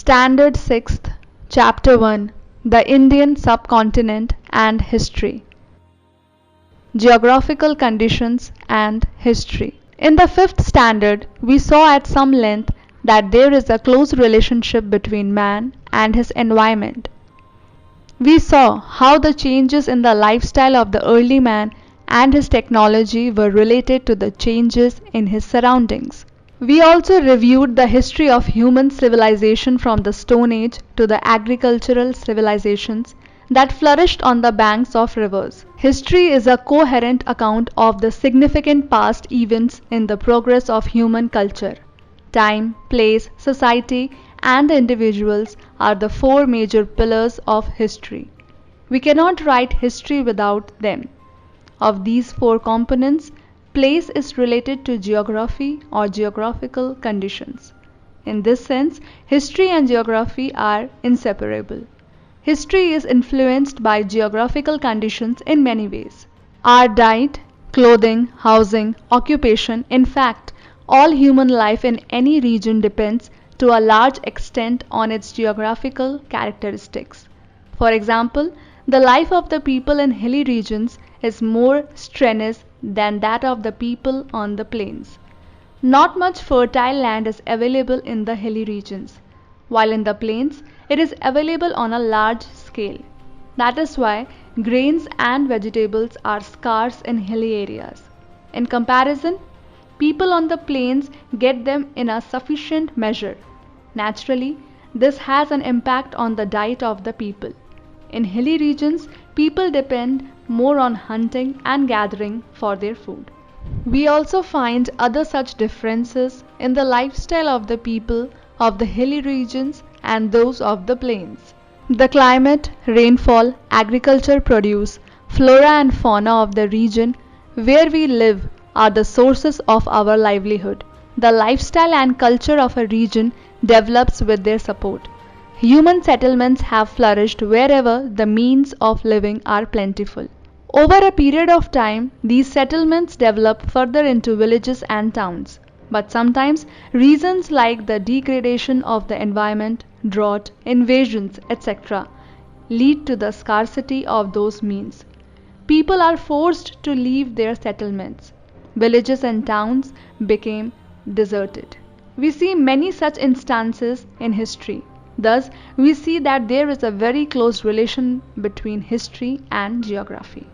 Standard 6th, Chapter 1, The Indian Subcontinent and History. Geographical Conditions and History. In the 5th standard, we saw at some length that there is a close relationship between man and his environment. We saw how the changes in the lifestyle of the early man and his technology were related to the changes in his surroundings. We also reviewed the history of human civilization from the Stone Age to the agricultural civilizations that flourished on the banks of rivers. History is a coherent account of the significant past events in the progress of human culture. Time, place, society, and individuals are the four major pillars of history. We cannot write history without them. Of these four components, place is related to geography or geographical conditions. In this sense, history and geography are inseparable. History is influenced by geographical conditions in many ways. Our diet, clothing, housing, occupation, in fact, all human life in any region depends to a large extent on its geographical characteristics. For example, the life of the people in hilly regions is more strenuous than that of the people on the plains. Not much fertile land is available in the hilly regions, while in the plains it is available on a large scale. That is why grains and vegetables are scarce in hilly areas. In comparison, people on the plains get them in a sufficient measure. Naturally, this has an impact on the diet of the people. In hilly regions, people depend more on hunting and gathering for their food. We also find other such differences in the lifestyle of the people of the hilly regions and those of the plains. The climate, rainfall, agriculture produce, flora and fauna of the region where we live are the sources of our livelihood. The lifestyle and culture of a region develops with their support. Human settlements have flourished wherever the means of living are plentiful. Over a period of time, these settlements develop further into villages and towns. But sometimes reasons like the degradation of the environment, drought, invasions, etc. lead to the scarcity of those means. People are forced to leave their settlements. Villages and towns became deserted. We see many such instances in history. Thus, we see that there is a very close relation between history and geography.